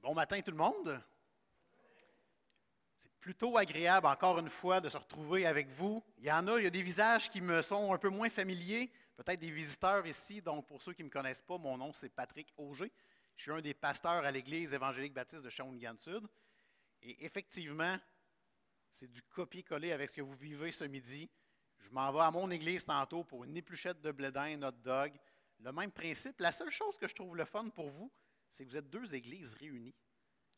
Bon matin tout le monde. C'est plutôt agréable encore une fois de se retrouver avec vous. Il y a des visages qui me sont un peu moins familiers, peut-être des visiteurs ici. Donc pour ceux qui ne me connaissent pas, mon nom c'est Patrick Auger. Je suis un des pasteurs à l'Église évangélique baptiste de Shawinigan-Sud. Et effectivement, c'est du copier-coller avec ce que vous vivez ce midi. Je m'en vais à mon église tantôt pour une épluchette de blé d'Inde, hot dog. Le même principe. La seule chose que je trouve le fun pour vous, c'est que vous êtes deux églises réunies.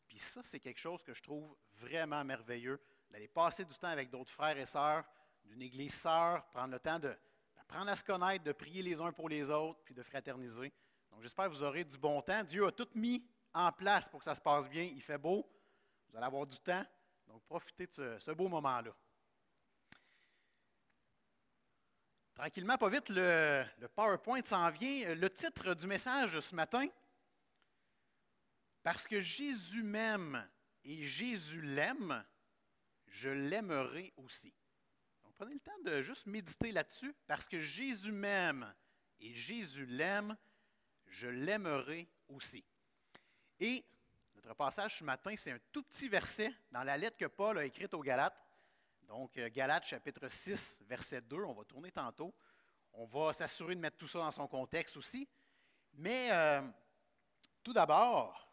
Puis ça, c'est quelque chose que je trouve vraiment merveilleux, d'aller passer du temps avec d'autres frères et sœurs, d'une église sœur, prendre le temps d'apprendre à se connaître, de prier les uns pour les autres, puis de fraterniser. Donc j'espère que vous aurez du bon temps. Dieu a tout mis en place pour que ça se passe bien. Il fait beau, vous allez avoir du temps, donc profitez de ce beau moment-là. Tranquillement, pas vite, le PowerPoint s'en vient. Le titre du message ce matin, parce que Jésus m'aime et Jésus l'aime, je l'aimerai aussi. Donc prenez le temps de juste méditer là-dessus. Parce que Jésus m'aime et Jésus l'aime, je l'aimerai aussi. Et notre passage ce matin, c'est un tout petit verset dans la lettre que Paul a écrite aux Galates. Donc, Galates chapitre 6, verset 2, on va tourner tantôt. On va s'assurer de mettre tout ça dans son contexte aussi. Mais tout d'abord,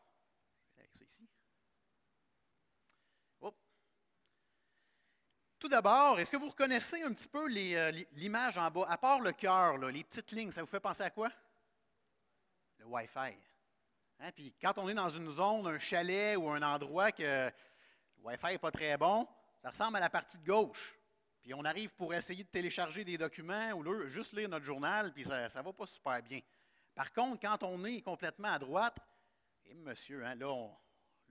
avec ça ici. Tout d'abord, est-ce que vous reconnaissez un petit peu l'image en bas? À part le cœur, les petites lignes, ça vous fait penser à quoi? Le Wi-Fi. Hein? Puis quand on est dans une zone, un chalet ou un endroit que le Wi-Fi n'est pas très bon, ça ressemble à la partie de gauche. Puis on arrive pour essayer de télécharger des documents ou juste lire notre journal, puis ça ne va pas super bien. Par contre, quand on est complètement à droite, et monsieur, hein, là,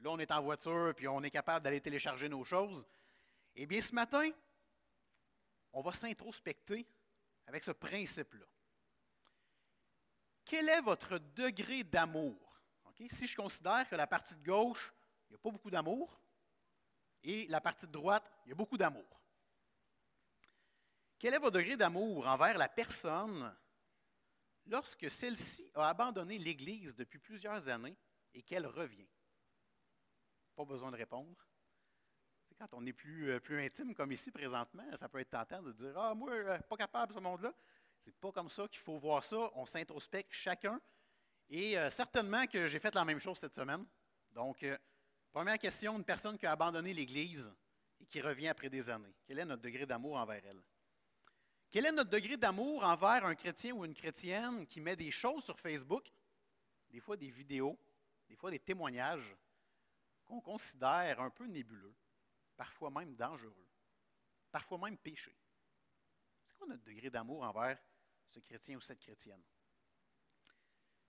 on est en voiture, puis on est capable d'aller télécharger nos choses. Eh bien, ce matin, on va s'introspecter avec ce principe-là. Quel est votre degré d'amour? Okay? Si je considère que la partie de gauche, il n'y a pas beaucoup d'amour, et la partie de droite, il y a beaucoup d'amour. Quel est votre degré d'amour envers la personne lorsque celle-ci a abandonné l'Église depuis plusieurs années et qu'elle revient? Pas besoin de répondre. C'est quand on est plus intime comme ici présentement, ça peut être tentant de dire « Ah, moi, pas capable ce monde-là ». C'est pas comme ça qu'il faut voir ça. On s'introspecte chacun. Et certainement que j'ai fait la même chose cette semaine. Donc, première question, une personne qui a abandonné l'Église et qui revient après des années. Quel est notre degré d'amour envers elle? Quel est notre degré d'amour envers un chrétien ou une chrétienne qui met des choses sur Facebook, des fois des vidéos, des fois des témoignages, qu'on considère un peu nébuleux, parfois même dangereux, parfois même péché? C'est quoi notre degré d'amour envers ce chrétien ou cette chrétienne?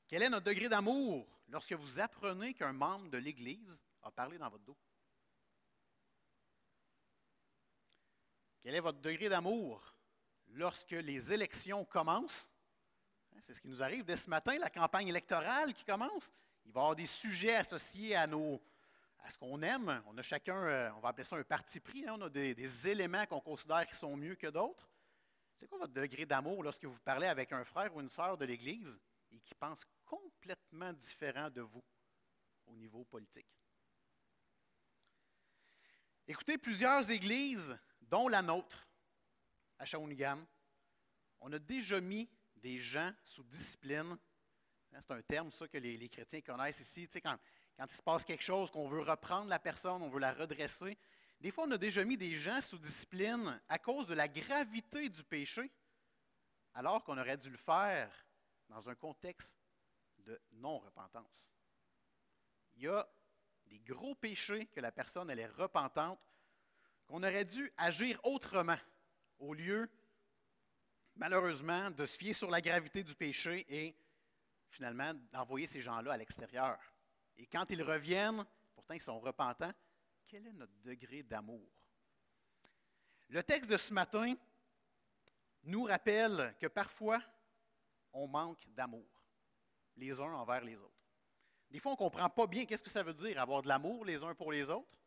Quel est notre degré d'amour lorsque vous apprenez qu'un membre de l'Église a parlé dans votre dos? Quel est votre degré d'amour lorsque les élections commencent? C'est ce qui nous arrive dès ce matin, la campagne électorale qui commence. Il va y avoir des sujets associés à ce qu'on aime. On a chacun, on va appeler ça un parti pris. Hein? On a des éléments qu'on considère qui sont mieux que d'autres. C'est quoi votre degré d'amour lorsque vous parlez avec un frère ou une sœur de l'Église et qui pense complètement différent de vous au niveau politique? Écoutez, plusieurs églises, dont la nôtre, à Shawinigan, on a déjà mis des gens sous discipline. C'est un terme, ça, que les chrétiens connaissent ici. Tu sais, quand il se passe quelque chose, qu'on veut reprendre la personne, on veut la redresser. Des fois, on a déjà mis des gens sous discipline à cause de la gravité du péché, alors qu'on aurait dû le faire dans un contexte de non-repentance. Il y a des gros péchés que la personne elle est repentante, qu'on aurait dû agir autrement, au lieu, malheureusement, de se fier sur la gravité du péché et finalement d'envoyer ces gens-là à l'extérieur. Et quand ils reviennent, pourtant ils sont repentants, quel est notre degré d'amour? Le texte de ce matin nous rappelle que parfois, on manque d'amour, les uns envers les autres. Des fois, on ne comprend pas bien qu'est-ce que ça veut dire, avoir de l'amour les uns pour les autres.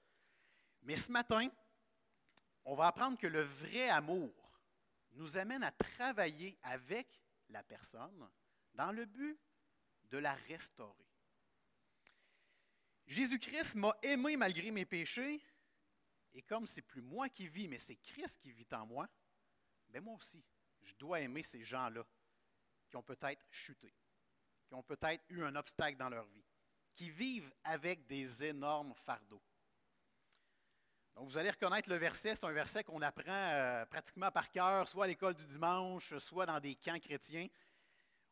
Mais ce matin, on va apprendre que le vrai amour nous amène à travailler avec la personne dans le but de la restaurer. Jésus-Christ m'a aimé malgré mes péchés, et comme c'est plus moi qui vis, mais c'est Christ qui vit en moi, bien moi aussi, je dois aimer ces gens-là qui ont peut-être chuté, qui ont peut-être eu un obstacle dans leur vie, qui vivent avec des énormes fardeaux. Donc, vous allez reconnaître le verset, c'est un verset qu'on apprend pratiquement par cœur, soit à l'école du dimanche, soit dans des camps chrétiens.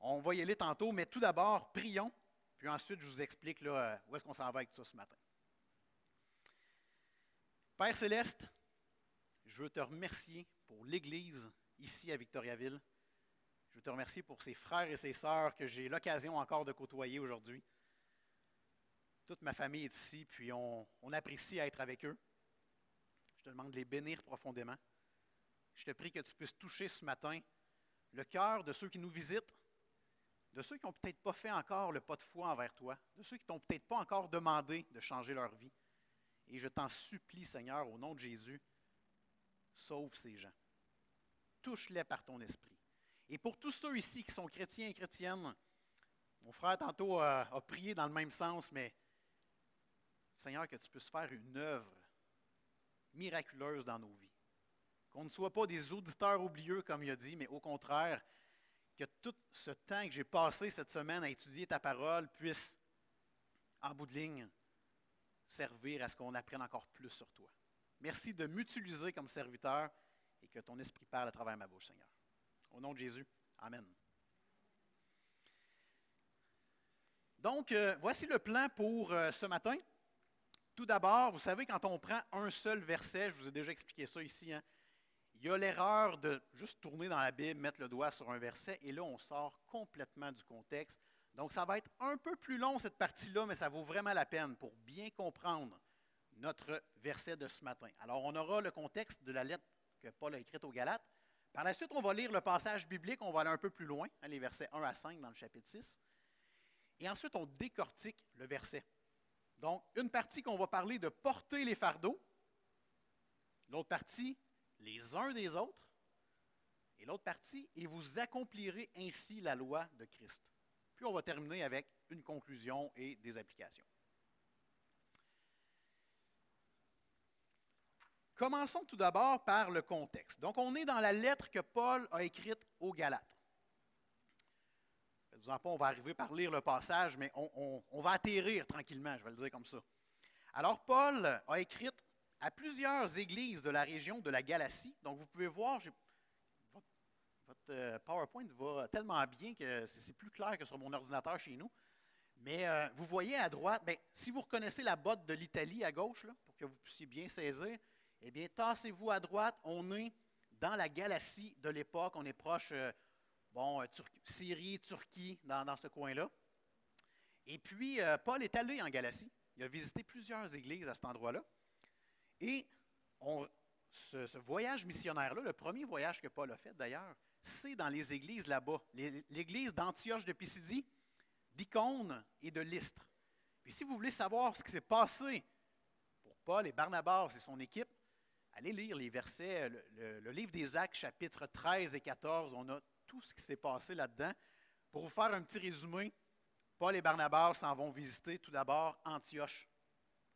On va y aller tantôt, mais tout d'abord, prions, puis ensuite, je vous explique là, où est-ce qu'on s'en va avec ça ce matin. Père Céleste, je veux te remercier pour l'Église ici à Victoriaville. Je veux te remercier pour ces frères et ces sœurs que j'ai l'occasion encore de côtoyer aujourd'hui. Toute ma famille est ici, puis on apprécie être avec eux. Je te demande de les bénir profondément. Je te prie que tu puisses toucher ce matin le cœur de ceux qui nous visitent, de ceux qui n'ont peut-être pas fait encore le pas de foi envers toi, de ceux qui t'ont peut-être pas encore demandé de changer leur vie. Et je t'en supplie, Seigneur, au nom de Jésus, sauve ces gens. Touche-les par ton esprit. Et pour tous ceux ici qui sont chrétiens et chrétiennes, mon frère tantôt a prié dans le même sens, mais Seigneur, que tu puisses faire une œuvre miraculeuse dans nos vies. Qu'on ne soit pas des auditeurs oublieux, comme il a dit, mais au contraire, que tout ce temps que j'ai passé cette semaine à étudier ta parole puisse, en bout de ligne, servir à ce qu'on apprenne encore plus sur toi. Merci de m'utiliser comme serviteur et que ton esprit parle à travers ma bouche, Seigneur. Au nom de Jésus, amen. Donc, voici le plan pour ce matin. Tout d'abord, vous savez, quand on prend un seul verset, je vous ai déjà expliqué ça ici, hein, il y a l'erreur de juste tourner dans la Bible, mettre le doigt sur un verset, et là, on sort complètement du contexte. Donc, ça va être un peu plus long, cette partie-là, mais ça vaut vraiment la peine pour bien comprendre notre verset de ce matin. Alors, on aura le contexte de la lettre que Paul a écrite aux Galates. Par la suite, on va lire le passage biblique, on va aller un peu plus loin, hein, les versets 1 à 5 dans le chapitre 6. Et ensuite, on décortique le verset. Donc, une partie qu'on va parler de porter les fardeaux, l'autre partie, les uns des autres, et l'autre partie, et vous accomplirez ainsi la loi de Christ. Puis on va terminer avec une conclusion et des applications. Commençons tout d'abord par le contexte. Donc, on est dans la lettre que Paul a écrite aux Galates. Faites-vous-en pas, on va arriver par lire le passage, mais on va atterrir tranquillement, je vais le dire comme ça. Alors, Paul a écrit à plusieurs églises de la région de la Galatie. Donc, vous pouvez voir, votre PowerPoint va tellement bien que c'est plus clair que sur mon ordinateur chez nous. Mais vous voyez à droite, bien, si vous reconnaissez la botte de l'Italie à gauche, là, pour que vous puissiez bien saisir, eh bien, tassez-vous à droite. On est dans la Galatie de l'époque. On est proche, Syrie, Turquie, dans ce coin-là. Et puis, Paul est allé en Galatie. Il a visité plusieurs églises à cet endroit-là. Et ce voyage missionnaire-là, le premier voyage que Paul a fait d'ailleurs, c'est dans les églises là-bas. L'église d'Antioche de Pisidie, d'Icône et de Lystre. Puis si vous voulez savoir ce qui s'est passé pour Paul et Barnabas et son équipe, allez lire les versets, le livre des Actes, chapitres 13 et 14. On a tout ce qui s'est passé là-dedans. Pour vous faire un petit résumé, Paul et Barnabas s'en vont visiter tout d'abord Antioche,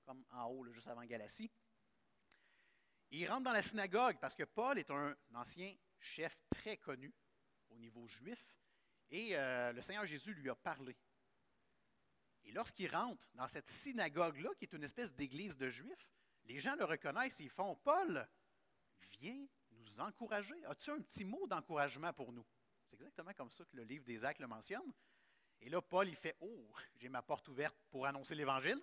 comme en haut, là, juste avant Galatie. Ils rentrent dans la synagogue parce que Paul est un ancien chef très connu au niveau juif et le Seigneur Jésus lui a parlé. Et lorsqu'il rentre dans cette synagogue-là, qui est une espèce d'église de juifs, les gens le reconnaissent et ils font « Paul, viens nous encourager. As-tu un petit mot d'encouragement pour nous? » C'est exactement comme ça que le livre des Actes le mentionne. Et là, Paul, il fait « Oh, j'ai ma porte ouverte pour annoncer l'Évangile. »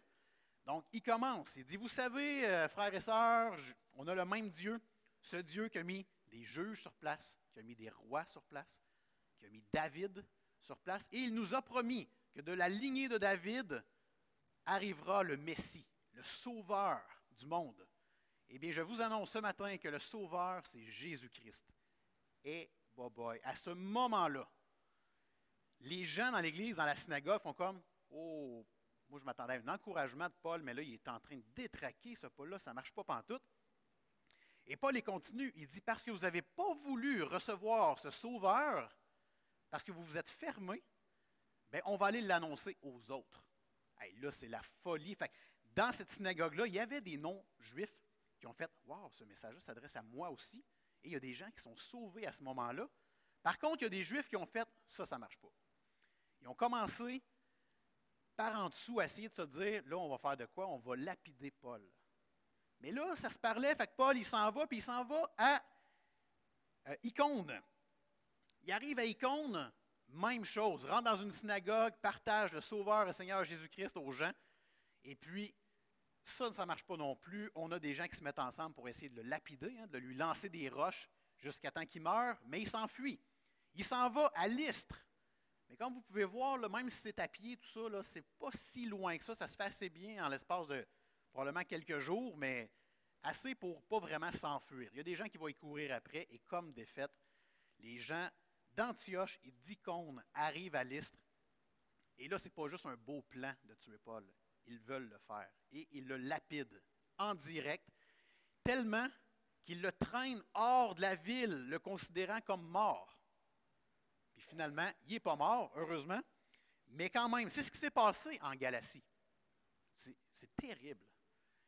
Donc, il commence. Il dit « Vous savez, frères et sœurs, on a le même Dieu, ce Dieu qui a mis des juges sur place, qui a mis des rois sur place, qui a mis David sur place. Et il nous a promis que de la lignée de David arrivera le Messie, le Sauveur du monde. Eh bien, je vous annonce ce matin que le Sauveur, c'est Jésus-Christ. » Et, à ce moment-là, les gens dans l'église, dans la synagogue, font comme « Oh, moi je m'attendais à un encouragement de Paul, mais là, il est en train de détraquer ce Paul-là, ça ne marche pas pantoute. » Et Paul, il continue, il dit « Parce que vous n'avez pas voulu recevoir ce Sauveur, parce que vous vous êtes fermés, bien, on va aller l'annoncer aux autres. » Hey, là, c'est la folie. Fait que dans cette synagogue-là, il y avait des non-juifs qui ont fait « Wow, ce message-là s'adresse à moi aussi. » Et il y a des gens qui sont sauvés à ce moment-là. Par contre, il y a des juifs qui ont fait « Ça, ça ne marche pas. » Ils ont commencé par en dessous à essayer de se dire « Là, on va faire de quoi? On va lapider Paul. » Mais là, ça se parlait, fait que Paul, il s'en va, puis il s'en va à Icône. Il arrive à Icône, même chose, rentre dans une synagogue, partage le Sauveur et Seigneur Jésus-Christ aux gens, et puis ça ne marche pas non plus. On a des gens qui se mettent ensemble pour essayer de le lapider, de lui lancer des roches jusqu'à temps qu'il meure, mais il s'enfuit. Il s'en va à Lystre. Mais comme vous pouvez voir, là, même si c'est à pied, tout ça, ce n'est pas si loin que ça se fait assez bien en l'espace de probablement quelques jours, mais assez pour ne pas vraiment s'enfuir. Il y a des gens qui vont y courir après, et comme des faits, les gens d'Antioche et d'Icône arrivent à Lystre. Et là, ce n'est pas juste un beau plan de tuer Paul. Ils veulent le faire. Et ils le lapident en direct, tellement qu'ils le traînent hors de la ville, le considérant comme mort. Puis finalement, il n'est pas mort, heureusement, mais quand même, c'est ce qui s'est passé en Galatie. C'est terrible.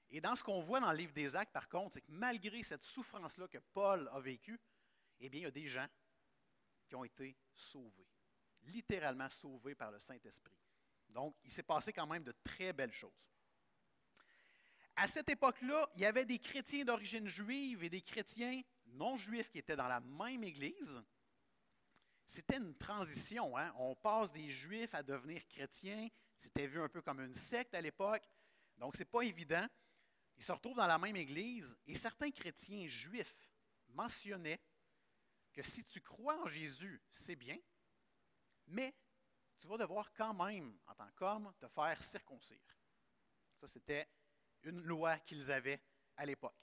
Et dans ce qu'on voit dans le livre des Actes, par contre, c'est que malgré cette souffrance-là que Paul a vécue, eh bien, il y a des gens qui ont été sauvés, littéralement sauvés par le Saint-Esprit. Donc, il s'est passé quand même de très belles choses. À cette époque-là, il y avait des chrétiens d'origine juive et des chrétiens non juifs qui étaient dans la même Église. C'était une transition, hein? On passe des juifs à devenir chrétiens. C'était vu un peu comme une secte à l'époque. Donc, ce n'est pas évident. Ils se retrouvent dans la même Église et certains chrétiens juifs mentionnaient que si tu crois en Jésus, c'est bien, mais tu vas devoir quand même, en tant qu'homme, te faire circoncire. Ça, c'était une loi qu'ils avaient à l'époque.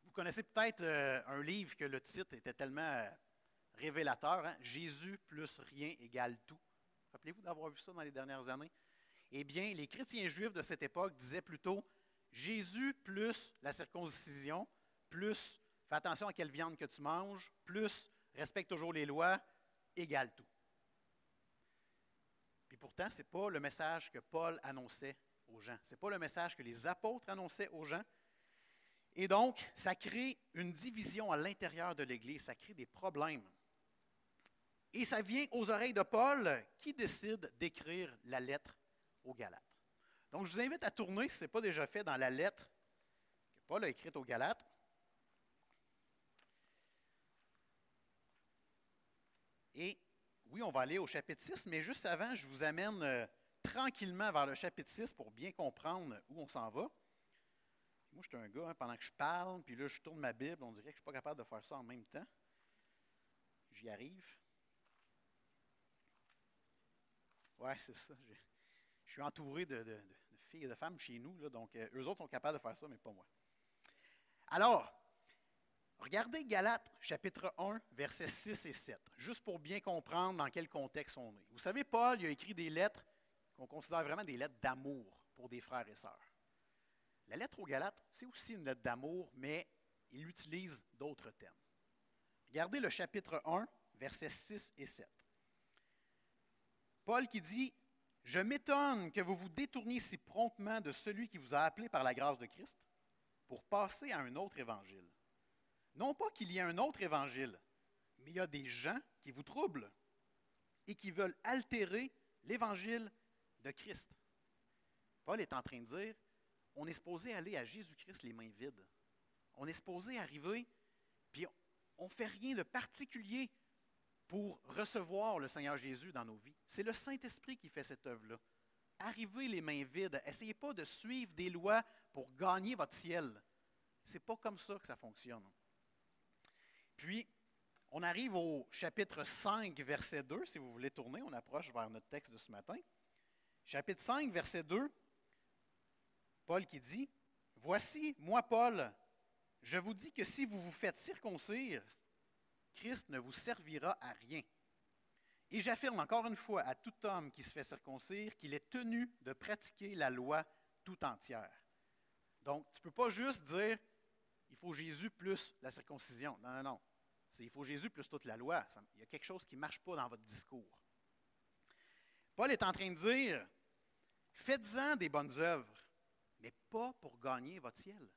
Vous connaissez peut-être un livre que le titre était tellement révélateur, hein? Jésus plus rien égale tout. Rappelez-vous d'avoir vu ça dans les dernières années? Eh bien, les chrétiens juifs de cette époque disaient plutôt Jésus plus la circoncision, plus fais attention à quelle viande que tu manges, plus respecte toujours les lois, égale tout. Puis pourtant, ce n'est pas le message que Paul annonçait aux gens. Ce n'est pas le message que les apôtres annonçaient aux gens. Et donc, ça crée une division à l'intérieur de l'Église, ça crée des problèmes. Et ça vient aux oreilles de Paul qui décide d'écrire la lettre aux Galates. Donc, je vous invite à tourner, si ce n'est pas déjà fait, dans la lettre que Paul a écrite aux Galates. Et oui, on va aller au chapitre 6, mais juste avant, je vous amène tranquillement vers le chapitre 6 pour bien comprendre où on s'en va. Moi, je suis un gars, hein, pendant que je parle, puis là, je tourne ma Bible, on dirait que je ne suis pas capable de faire ça en même temps. J'y arrive. Ouais, c'est ça. Je suis entouré de filles et de femmes chez nous, là, donc eux autres sont capables de faire ça, mais pas moi. Alors, regardez Galates, chapitre 1, versets 6 et 7, juste pour bien comprendre dans quel contexte on est. Vous savez, Paul, il a écrit des lettres qu'on considère vraiment des lettres d'amour pour des frères et sœurs. La lettre aux Galates, c'est aussi une lettre d'amour, mais il utilise d'autres termes. Regardez le chapitre 1, versets 6 et 7. Paul qui dit « Je m'étonne que vous vous détourniez si promptement de celui qui vous a appelé par la grâce de Christ pour passer à un autre évangile. Non pas qu'il y ait un autre évangile, mais il y a des gens qui vous troublent et qui veulent altérer l'évangile de Christ. » Paul est en train de dire on est supposé aller à Jésus-Christ les mains vides. On est supposé arriver, puis on ne fait rien de particulier pour recevoir le Seigneur Jésus dans nos vies. C'est le Saint-Esprit qui fait cette œuvre-là. Arrivez les mains vides. Essayez pas de suivre des lois pour gagner votre ciel. Ce n'est pas comme ça que ça fonctionne. Puis, on arrive au chapitre 5, verset 2, si vous voulez tourner. On approche vers notre texte de ce matin. Chapitre 5, verset 2. Paul qui dit, « Voici, moi, Paul, je vous dis que si vous vous faites circoncire, Christ ne vous servira à rien. Et j'affirme encore une fois à tout homme qui se fait circoncire qu'il est tenu de pratiquer la loi tout entière. » Donc, tu ne peux pas juste dire, il faut Jésus plus la circoncision. Non, non, non. C'est il faut Jésus plus toute la loi. Il y a quelque chose qui ne marche pas dans votre discours. Paul est en train de dire, Faites-en des bonnes œuvres, mais pas pour gagner votre ciel.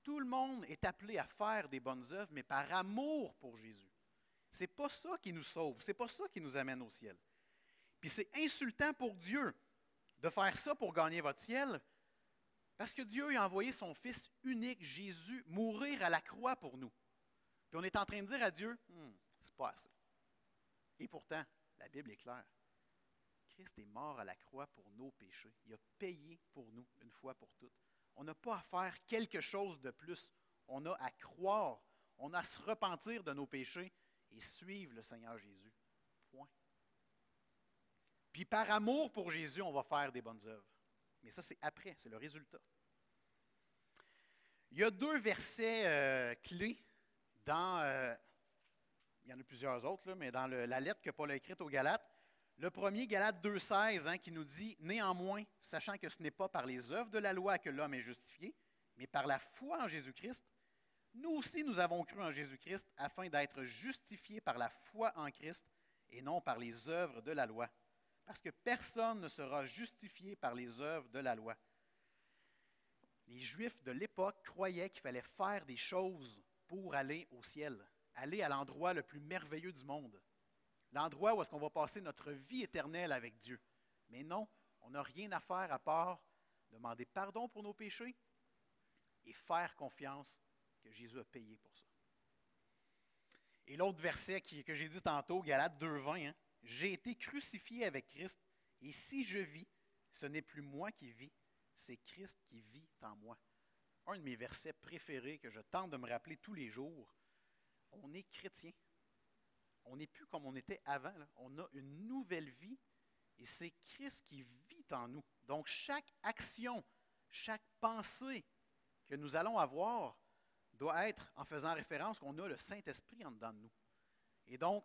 Tout le monde est appelé à faire des bonnes œuvres, mais par amour pour Jésus. Ce n'est pas ça qui nous sauve, ce n'est pas ça qui nous amène au ciel. Puis c'est insultant pour Dieu de faire ça pour gagner votre ciel, parce que Dieu a envoyé son Fils unique, Jésus, mourir à la croix pour nous. Puis on est en train de dire à Dieu, c'est pas assez. Et pourtant, la Bible est claire. Christ est mort à la croix pour nos péchés. Il a payé pour nous une fois pour toutes. On n'a pas à faire quelque chose de plus. On a à croire, on a à se repentir de nos péchés et suivre le Seigneur Jésus. Point. Puis par amour pour Jésus, on va faire des bonnes œuvres. Mais ça, c'est après, c'est le résultat. Il y a 2 versets clés dans, il y en a plusieurs autres, là, mais dans la lettre que Paul a écrite aux Galates. Le premier, Galates 2,16, qui nous dit « Néanmoins, sachant que ce n'est pas par les œuvres de la loi que l'homme est justifié, mais par la foi en Jésus-Christ, nous aussi nous avons cru en Jésus-Christ afin d'être justifiés par la foi en Christ et non par les œuvres de la loi. Parce que personne ne sera justifié par les œuvres de la loi. » Les Juifs de l'époque croyaient qu'il fallait faire des choses pour aller au ciel, aller à l'endroit le plus merveilleux du monde. L'endroit où est-ce qu'on va passer notre vie éternelle avec Dieu. Mais non, on n'a rien à faire à part demander pardon pour nos péchés et faire confiance que Jésus a payé pour ça. Et l'autre verset que j'ai dit tantôt, Galates 2,20, « J'ai été crucifié avec Christ, et si je vis, ce n'est plus moi qui vis, c'est Christ qui vit en moi. » Un de mes versets préférés que je tente de me rappeler tous les jours. On est chrétien. On n'est plus comme on était avant. Là. On a une nouvelle vie et c'est Christ qui vit en nous. Donc, chaque action, chaque pensée que nous allons avoir doit être en faisant référence qu'on a le Saint-Esprit en dedans de nous. Et donc,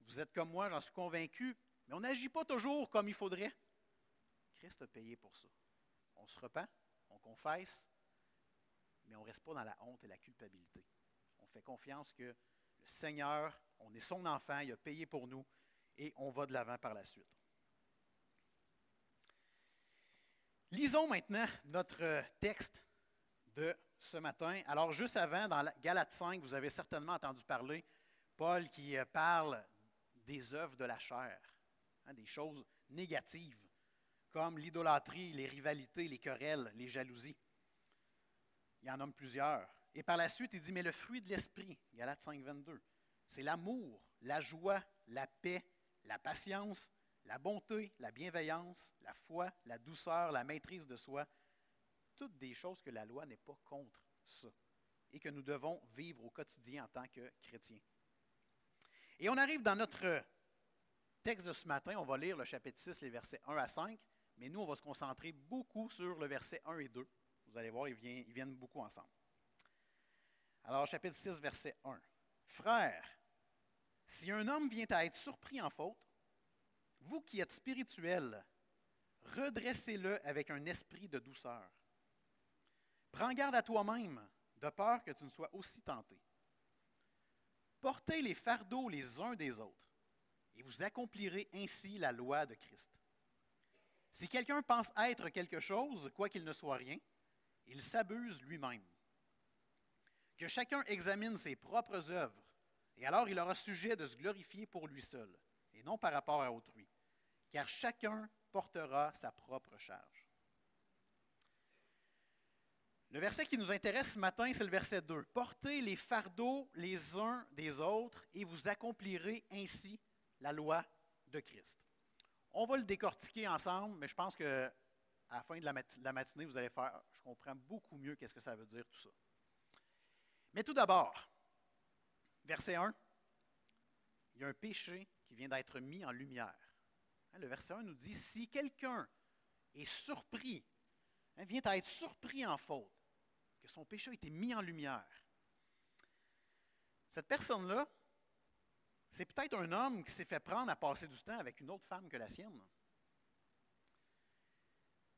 vous êtes comme moi, j'en suis convaincu, mais on n'agit pas toujours comme il faudrait. Christ a payé pour ça. On se repent, on confesse, mais on ne reste pas dans la honte et la culpabilité. On fait confiance que le Seigneur, on est son enfant, il a payé pour nous et on va de l'avant par la suite. Lisons maintenant notre texte de ce matin. Alors, juste avant, dans Galates 5, vous avez certainement entendu parler, Paul qui parle des œuvres de la chair, des choses négatives, comme l'idolâtrie, les rivalités, les querelles, les jalousies. Il en nomme plusieurs. Et par la suite, il dit, mais le fruit de l'esprit, Galates 5, 22, c'est l'amour, la joie, la paix, la patience, la bonté, la bienveillance, la foi, la douceur, la maîtrise de soi. Toutes des choses que la loi n'est pas contre ça et que nous devons vivre au quotidien en tant que chrétiens. Et on arrive dans notre texte de ce matin, on va lire le chapitre 6, les versets 1 à 5, mais nous, on va se concentrer beaucoup sur le verset 1 et 2. Vous allez voir, ils viennent beaucoup ensemble. Alors, chapitre 6, verset 1. « Frères, si un homme vient à être surpris en faute, vous qui êtes spirituels, redressez-le avec un esprit de douceur. Prends garde à toi-même, de peur que tu ne sois aussi tenté. Portez les fardeaux les uns des autres, et vous accomplirez ainsi la loi de Christ. Si quelqu'un pense être quelque chose, quoiqu'il ne soit rien, il s'abuse lui-même. Que chacun examine ses propres œuvres, et alors il aura sujet de se glorifier pour lui seul, et non par rapport à autrui, car chacun portera sa propre charge. » Le verset qui nous intéresse ce matin, c'est le verset 2. « Portez les fardeaux les uns des autres, et vous accomplirez ainsi la loi de Christ. » On va le décortiquer ensemble, mais je pense qu'à la fin de la matinée, vous allez faire « Je comprends beaucoup mieux qu'est-ce que ça veut dire tout ça. » Mais tout d'abord, verset 1, il y a un péché qui vient d'être mis en lumière. Le verset 1 nous dit, si quelqu'un est surpris, vient à être surpris en faute, que son péché a été mis en lumière, cette personne-là, c'est peut-être un homme qui s'est fait prendre à passer du temps avec une autre femme que la sienne.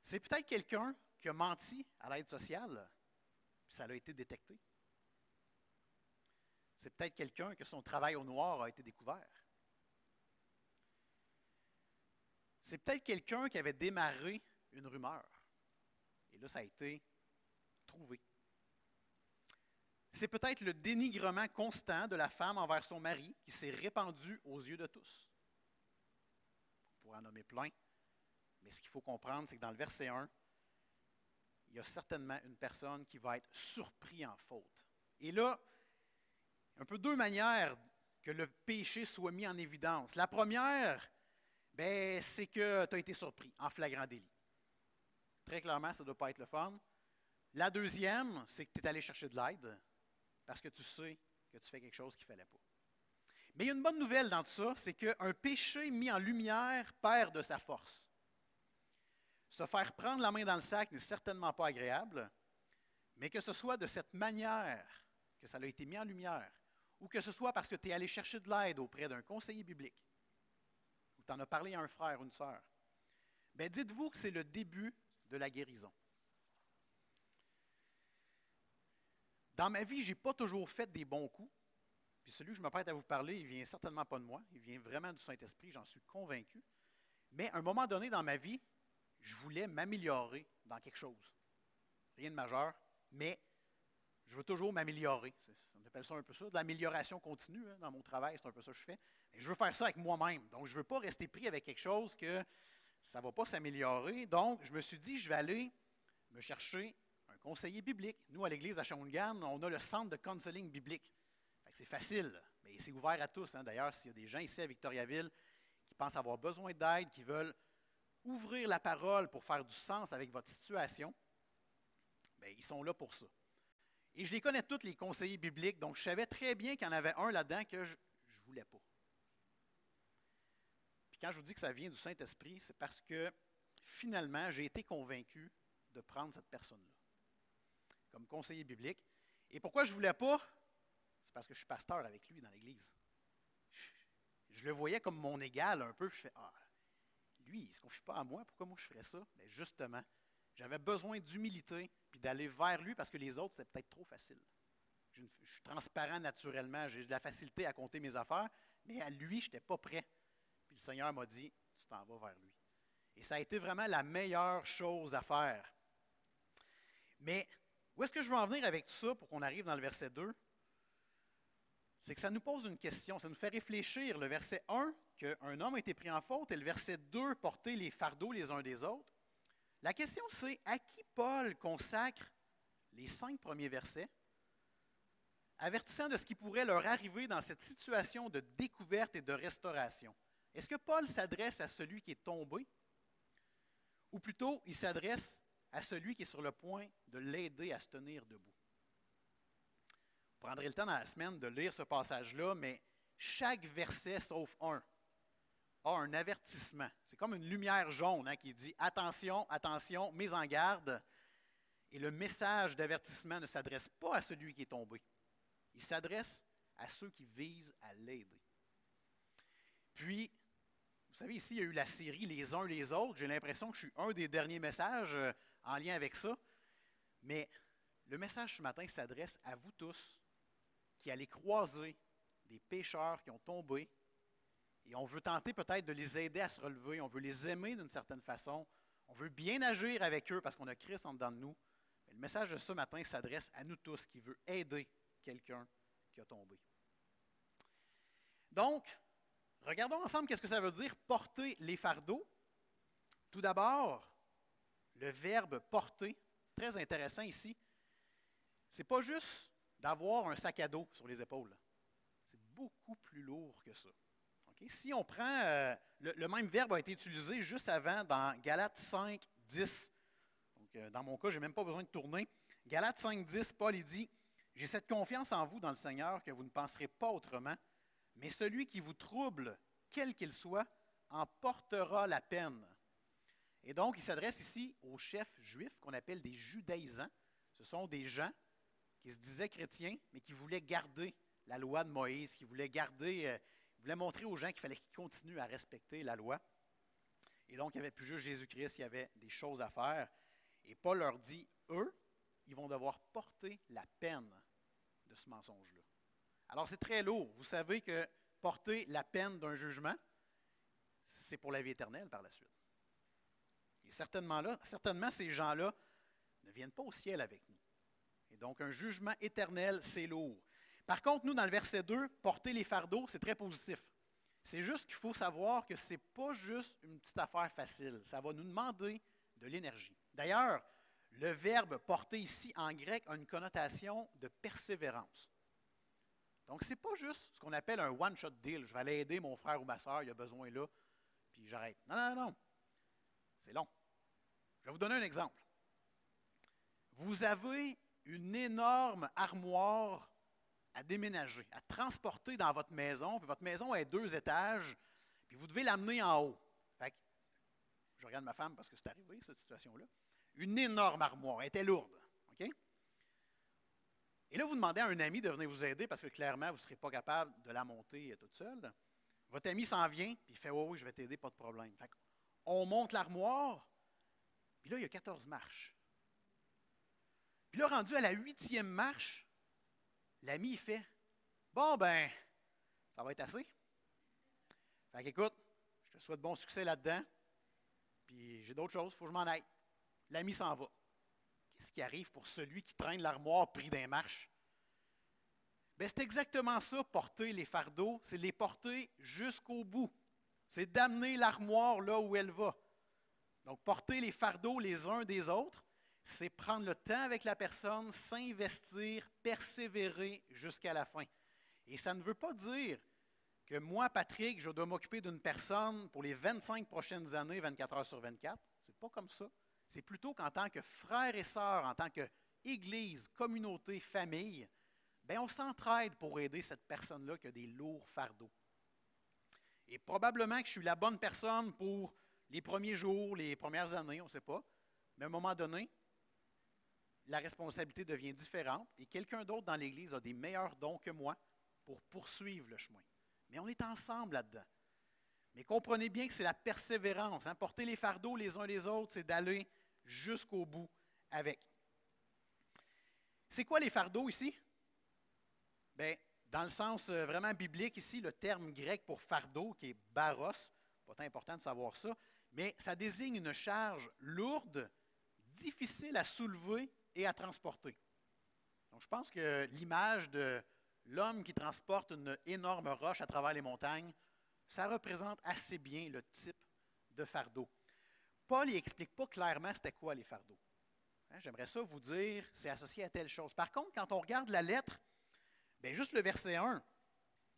C'est peut-être quelqu'un qui a menti à l'aide sociale, puis ça a été détecté. C'est peut-être quelqu'un que son travail au noir a été découvert. C'est peut-être quelqu'un qui avait démarré une rumeur. Et là, ça a été trouvé. C'est peut-être le dénigrement constant de la femme envers son mari qui s'est répandu aux yeux de tous. On pourrait en nommer plein, mais ce qu'il faut comprendre, c'est que dans le verset 1, il y a certainement une personne qui va être surprise en faute. Et là, un peu deux manières que le péché soit mis en évidence. La première, c'est que tu as été surpris en flagrant délit. Très clairement, ça ne doit pas être le fun. La deuxième, c'est que tu es allé chercher de l'aide parce que tu sais que tu fais quelque chose qu'il ne fallait pas. Mais il y a une bonne nouvelle dans tout ça, c'est qu'un péché mis en lumière perd de sa force. Se faire prendre la main dans le sac n'est certainement pas agréable, mais que ce soit de cette manière que ça a été mis en lumière, ou que ce soit parce que tu es allé chercher de l'aide auprès d'un conseiller biblique, ou tu en as parlé à un frère ou une sœur, dites-vous que c'est le début de la guérison. Dans ma vie, je n'ai pas toujours fait des bons coups, puis celui que je m'apprête à vous parler, il ne vient certainement pas de moi, il vient vraiment du Saint-Esprit, j'en suis convaincu. Mais à un moment donné dans ma vie, je voulais m'améliorer dans quelque chose. Rien de majeur, mais je veux toujours m'améliorer. On appelle ça un peu ça, de l'amélioration continue dans mon travail, c'est un peu ça que je fais. Et je veux faire ça avec moi-même. Donc, je ne veux pas rester pris avec quelque chose que ça ne va pas s'améliorer. Donc, je me suis dit, je vais aller me chercher un conseiller biblique. Nous, à l'Église à Shawinigan, on a le centre de counseling biblique. C'est facile, mais c'est ouvert à tous. D'ailleurs, s'il y a des gens ici à Victoriaville qui pensent avoir besoin d'aide, qui veulent ouvrir la parole pour faire du sens avec votre situation, ils sont là pour ça. Et je les connais tous, les conseillers bibliques, donc je savais très bien qu'il y en avait un là-dedans que je ne voulais pas. Puis quand je vous dis que ça vient du Saint-Esprit, c'est parce que finalement, j'ai été convaincu de prendre cette personne-là comme conseiller biblique. Et pourquoi je ne voulais pas? C'est parce que je suis pasteur avec lui dans l'Église. Je le voyais comme mon égal un peu, puis je fais « Ah, lui, il ne se confie pas à moi, pourquoi moi je ferais ça? » Justement, j'avais besoin d'humilité puis d'aller vers lui parce que les autres, c'était peut-être trop facile. Je suis transparent naturellement, j'ai de la facilité à compter mes affaires, mais à lui, je n'étais pas prêt. Puis le Seigneur m'a dit, tu t'en vas vers lui. Et ça a été vraiment la meilleure chose à faire. Mais où est-ce que je veux en venir avec tout ça pour qu'on arrive dans le verset 2? C'est que ça nous pose une question, ça nous fait réfléchir. Le verset 1, qu'un homme a été pris en faute, et le verset 2, porter les fardeaux les uns des autres. La question, c'est à qui Paul consacre les 5 premiers versets, avertissant de ce qui pourrait leur arriver dans cette situation de découverte et de restauration. Est-ce que Paul s'adresse à celui qui est tombé, ou plutôt il s'adresse à celui qui est sur le point de l'aider à se tenir debout? Vous prendrez le temps dans la semaine de lire ce passage-là, mais chaque verset, sauf un, a un avertissement. C'est comme une lumière jaune qui dit « Attention, attention, mise en garde ». Et le message d'avertissement ne s'adresse pas à celui qui est tombé. Il s'adresse à ceux qui visent à l'aider. Puis, vous savez, ici, il y a eu la série « Les uns les autres ». J'ai l'impression que je suis un des derniers messages en lien avec ça. Mais le message ce matin s'adresse à vous tous qui allez croiser des pécheurs qui ont tombé. Et on veut tenter peut-être de les aider à se relever. On veut les aimer d'une certaine façon. On veut bien agir avec eux parce qu'on a Christ en dedans de nous. Mais le message de ce matin s'adresse à nous tous qui veut aider quelqu'un qui a tombé. Donc, regardons ensemble qu'est-ce que ça veut dire porter les fardeaux. Tout d'abord, le verbe porter, très intéressant ici. Ce n'est pas juste d'avoir un sac à dos sur les épaules. C'est beaucoup plus lourd que ça. Okay? Si on prend, le même verbe a été utilisé juste avant dans Galates 5, 10. Donc, dans mon cas, je n'ai même pas besoin de tourner. Galates 5, 10, Paul il dit « J'ai cette confiance en vous dans le Seigneur que vous ne penserez pas autrement, mais celui qui vous trouble, quel qu'il soit, en portera la peine. » Et donc, il s'adresse ici aux chefs juifs qu'on appelle des judaïsants. Ce sont des gens qui se disaient chrétiens, mais qui voulaient garder la loi de Moïse, qui voulaient montrer aux gens qu'il fallait qu'ils continuent à respecter la loi. Et donc, il n'y avait plus juste Jésus-Christ, il y avait des choses à faire. Et Paul leur dit, eux, ils vont devoir porter la peine de ce mensonge-là. Alors, c'est très lourd. Vous savez que porter la peine d'un jugement, c'est pour la vie éternelle par la suite. Et certainement, ces gens-là ne viennent pas au ciel avec nous. Et donc, un jugement éternel, c'est lourd. Par contre, nous, dans le verset 2, porter les fardeaux, c'est très positif. C'est juste qu'il faut savoir que ce n'est pas juste une petite affaire facile. Ça va nous demander de l'énergie. D'ailleurs, le verbe porter ici en grec a une connotation de persévérance. Donc, ce n'est pas juste ce qu'on appelle un one-shot deal. Je vais aller aider mon frère ou ma soeur, il a besoin là, puis j'arrête. Non, non, non. C'est long. Je vais vous donner un exemple. Vous avez une énorme armoire à déménager, à transporter dans votre maison, puis votre maison est 2 étages, puis vous devez l'amener en haut. Fait que, je regarde ma femme parce que c'est arrivé, cette situation-là. Une énorme armoire, elle était lourde. OK? Et là, vous demandez à un ami de venir vous aider parce que clairement, vous ne serez pas capable de la monter toute seule. Votre ami s'en vient, puis il fait oui, oui, je vais t'aider, pas de problème. Fait on monte l'armoire, puis là, il y a 14 marches. Puis là, rendu à la 8e marche, l'ami, il fait bon, ben, ça va être assez. Fait qu'écoute, je te souhaite bon succès là-dedans, puis j'ai d'autres choses, il faut que je m'en aille. L'ami s'en va. Qu'est-ce qui arrive pour celui qui traîne l'armoire pris d'un marche? Bien, c'est exactement ça, porter les fardeaux, c'est les porter jusqu'au bout. C'est d'amener l'armoire là où elle va. Donc, porter les fardeaux les uns des autres, c'est prendre le temps avec la personne, s'investir, persévérer jusqu'à la fin. Et ça ne veut pas dire que moi, Patrick, je dois m'occuper d'une personne pour les 25 prochaines années, 24 heures sur 24. Ce n'est pas comme ça. C'est plutôt qu'en tant que frères et sœurs, en tant qu'Église, communauté, famille, bien, on s'entraide pour aider cette personne-là qui a des lourds fardeaux. Et probablement que je suis la bonne personne pour les premiers jours, les premières années, on ne sait pas. Mais à un moment donné, la responsabilité devient différente et quelqu'un d'autre dans l'Église a des meilleurs dons que moi pour poursuivre le chemin. Mais on est ensemble là-dedans. Mais comprenez bien que c'est la persévérance. Hein? Porter les fardeaux les uns les autres, c'est d'aller jusqu'au bout avec. C'est quoi les fardeaux ici? Bien, dans le sens vraiment biblique ici, le terme grec pour fardeau, qui est baros, pas tant important de savoir ça, mais ça désigne une charge lourde, difficile à soulever et à transporter. Donc, je pense que l'image de l'homme qui transporte une énorme roche à travers les montagnes, ça représente assez bien le type de fardeau. Paul n'explique pas clairement c'était quoi les fardeaux. Hein, j'aimerais ça vous dire, c'est associé à telle chose. Par contre, quand on regarde la lettre, bien, juste le verset 1,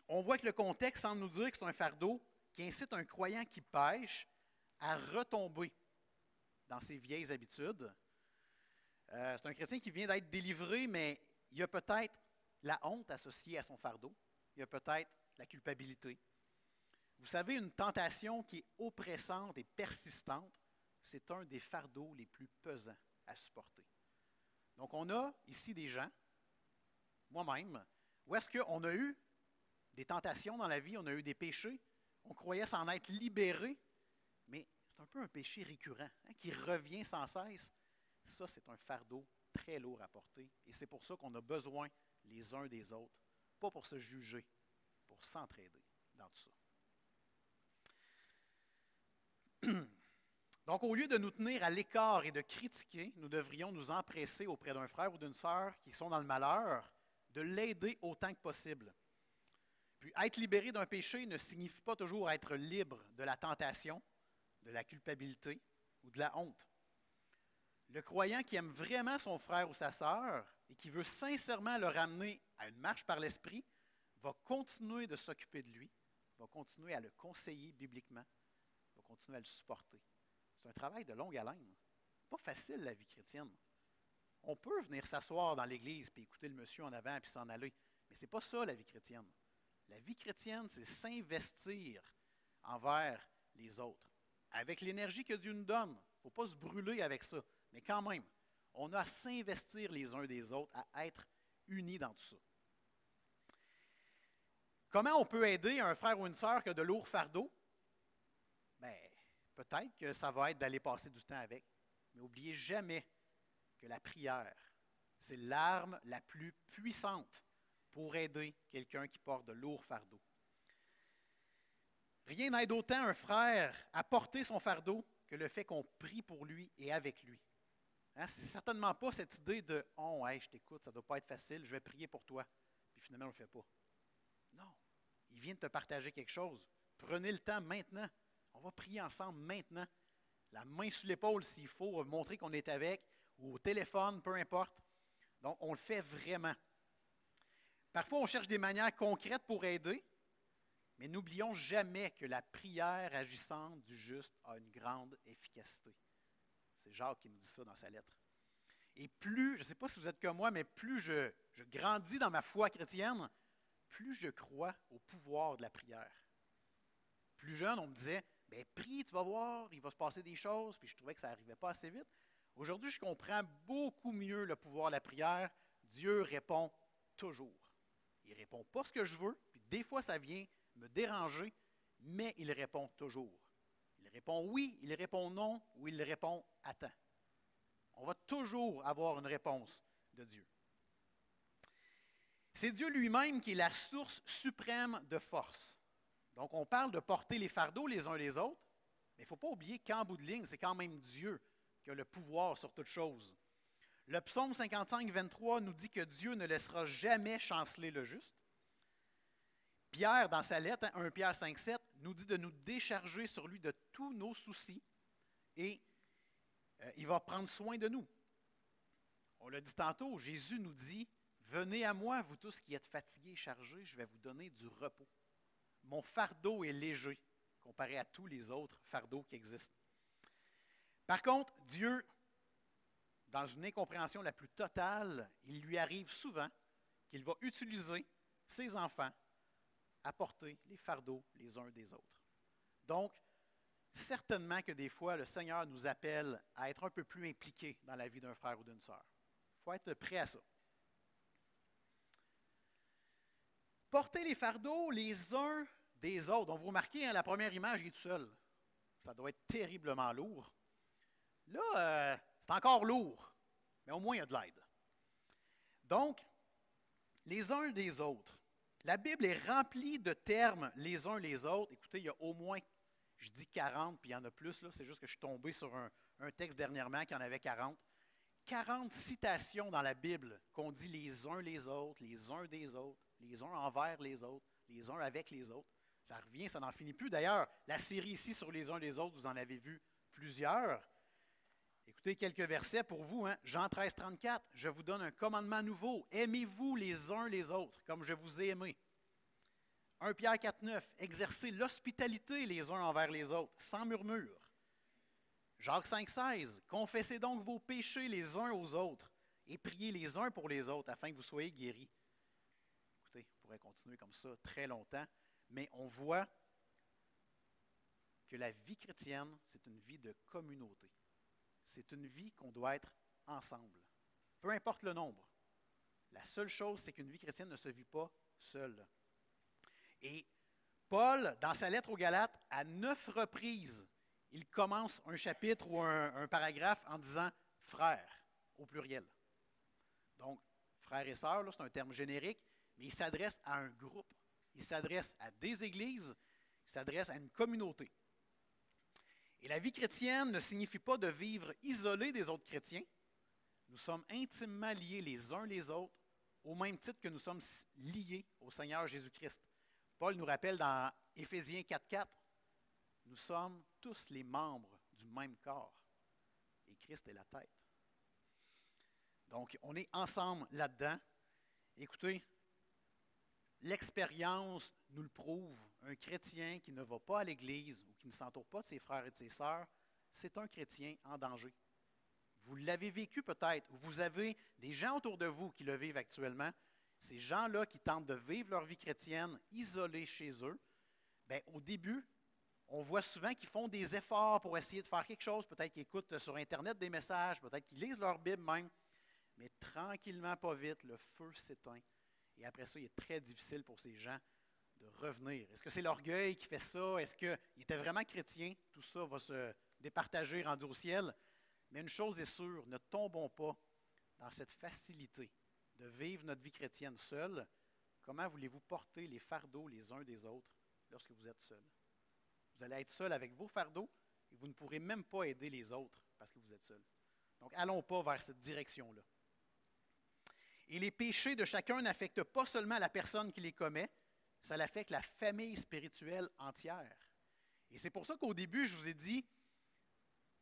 on voit que le contexte semble nous dire que c'est un fardeau qui incite un croyant qui pêche à retomber dans ses vieilles habitudes. C'est un chrétien qui vient d'être délivré, mais il y a peut-être la honte associée à son fardeau. Il y a peut-être la culpabilité. Vous savez, une tentation qui est oppressante et persistante, c'est un des fardeaux les plus pesants à supporter. Donc, on a ici des gens, moi-même, où est-ce qu'on a eu des tentations dans la vie, on a eu des péchés, on croyait s'en être libéré, mais c'est un peu un péché récurrent, hein, qui revient sans cesse. Ça, c'est un fardeau très lourd à porter. Et c'est pour ça qu'on a besoin les uns des autres, pas pour se juger, pour s'entraider dans tout ça. Donc, au lieu de nous tenir à l'écart et de critiquer, nous devrions nous empresser auprès d'un frère ou d'une sœur qui sont dans le malheur, de l'aider autant que possible. Puis, être libéré d'un péché ne signifie pas toujours être libre de la tentation, de la culpabilité ou de la honte. Le croyant qui aime vraiment son frère ou sa sœur et qui veut sincèrement le ramener à une marche par l'esprit va continuer de s'occuper de lui, va continuer à le conseiller bibliquement, va continuer à le supporter. C'est un travail de longue haleine. Ce n'est pas facile, la vie chrétienne. On peut venir s'asseoir dans l'église et écouter le monsieur en avant puis s'en aller, mais ce n'est pas ça, la vie chrétienne. La vie chrétienne, c'est s'investir envers les autres, avec l'énergie que Dieu nous donne. Il ne faut pas se brûler avec ça. Mais quand même, on a à s'investir les uns des autres, à être unis dans tout ça. Comment on peut aider un frère ou une sœur qui a de lourds fardeaux? Bien, peut-être que ça va être d'aller passer du temps avec. Mais n'oubliez jamais que la prière, c'est l'arme la plus puissante pour aider quelqu'un qui porte de lourds fardeaux. Rien n'aide autant un frère à porter son fardeau que le fait qu'on prie pour lui et avec lui. Hein, c'est certainement pas cette idée de « Oh, hey, je t'écoute, ça ne doit pas être facile, je vais prier pour toi. » Puis finalement, on ne le fait pas. Non, il vient de te partager quelque chose. Prenez le temps maintenant. On va prier ensemble maintenant. La main sur l'épaule s'il faut, montrer qu'on est avec, ou au téléphone, peu importe. Donc, on le fait vraiment. Parfois, on cherche des manières concrètes pour aider, mais n'oublions jamais que la prière agissante du juste a une grande efficacité. C'est Jacques qui nous dit ça dans sa lettre. Et plus, je ne sais pas si vous êtes comme moi, mais plus je grandis dans ma foi chrétienne, plus je crois au pouvoir de la prière. Plus jeune, on me disait, ben prie, tu vas voir, il va se passer des choses, puis je trouvais que ça n'arrivait pas assez vite. Aujourd'hui, je comprends beaucoup mieux le pouvoir de la prière. Dieu répond toujours. Il ne répond pas ce que je veux, puis des fois ça vient me déranger, mais il répond toujours. Il répond oui, il répond non, ou il répond attends. On va toujours avoir une réponse de Dieu. C'est Dieu lui-même qui est la source suprême de force. Donc, on parle de porter les fardeaux les uns les autres, mais il ne faut pas oublier qu'en bout de ligne, c'est quand même Dieu qui a le pouvoir sur toute chose. Le psaume 55, 23 nous dit que Dieu ne laissera jamais chanceler le juste. Pierre, dans sa lettre, 1 Pierre 5, 7, nous dit de nous décharger sur lui de tous nos soucis et il va prendre soin de nous. On l'a dit tantôt, Jésus nous dit, « Venez à moi, vous tous qui êtes fatigués et chargés, je vais vous donner du repos. Mon fardeau est léger comparé à tous les autres fardeaux qui existent. » Par contre, Dieu, dans une incompréhension la plus totale, il lui arrive souvent qu'il va utiliser ses enfants à porter les fardeaux les uns des autres. Donc, certainement que des fois, le Seigneur nous appelle à être un peu plus impliqués dans la vie d'un frère ou d'une sœur. Il faut être prêt à ça. Porter les fardeaux les uns des autres. Donc, vous remarquez, hein, la première image, il est tout seul. Ça doit être terriblement lourd. Là, c'est encore lourd, mais au moins, il y a de l'aide. Donc, les uns des autres. La Bible est remplie de termes les uns les autres. Écoutez, il y a au moins, je dis 40, puis il y en a plus, là. C'est juste que je suis tombé sur un texte dernièrement qui en avait 40. 40 citations dans la Bible qu'on dit les uns des autres, les uns envers les autres, les uns avec les autres. Ça revient, ça n'en finit plus. D'ailleurs, la série ici sur les uns des autres, vous en avez vu plusieurs. Écoutez quelques versets pour vous. Hein? Jean 13, 34. « Je vous donne un commandement nouveau. Aimez-vous les uns les autres, comme je vous ai aimés. » 1 Pierre 4, 9. « Exercez l'hospitalité les uns envers les autres, sans murmure. » Jacques 5, 16. « Confessez donc vos péchés les uns aux autres et priez les uns pour les autres, afin que vous soyez guéris. » Écoutez, on pourrait continuer comme ça très longtemps, mais on voit que la vie chrétienne, c'est une vie de communauté. C'est une vie qu'on doit être ensemble. Peu importe le nombre. La seule chose, c'est qu'une vie chrétienne ne se vit pas seule. Et Paul, dans sa lettre aux Galates, à 9 reprises, il commence un chapitre ou un paragraphe en disant « frères » au pluriel. Donc, frères et sœurs, là, c'est un terme générique, mais il s'adresse à un groupe. Il s'adresse à des églises, il s'adresse à une communauté. Et la vie chrétienne ne signifie pas de vivre isolé des autres chrétiens. Nous sommes intimement liés les uns les autres, au même titre que nous sommes liés au Seigneur Jésus-Christ. Paul nous rappelle dans Éphésiens 4, 4, « Nous sommes tous les membres du même corps, et Christ est la tête. » Donc, on est ensemble là-dedans. Écoutez, l'expérience nous le prouve. Un chrétien qui ne va pas à l'Église ou qui ne s'entoure pas de ses frères et de ses sœurs, c'est un chrétien en danger. Vous l'avez vécu peut-être, ou vous avez des gens autour de vous qui le vivent actuellement. Ces gens-là qui tentent de vivre leur vie chrétienne isolés chez eux, bien, au début, on voit souvent qu'ils font des efforts pour essayer de faire quelque chose. Peut-être qu'ils écoutent sur Internet des messages, peut-être qu'ils lisent leur Bible même. Mais tranquillement, pas vite, le feu s'éteint. Et après ça, il est très difficile pour ces gens de revenir. Est-ce que c'est l'orgueil qui fait ça? Est-ce qu'il était vraiment chrétien? Tout ça va se départager rendu au ciel. Mais une chose est sûre, ne tombons pas dans cette facilité de vivre notre vie chrétienne seule. Comment voulez-vous porter les fardeaux les uns des autres lorsque vous êtes seuls? Vous allez être seul avec vos fardeaux et vous ne pourrez même pas aider les autres parce que vous êtes seuls. Donc, allons pas vers cette direction-là. Et les péchés de chacun n'affectent pas seulement la personne qui les commet, ça affecte la famille spirituelle entière. Et c'est pour ça qu'au début, je vous ai dit,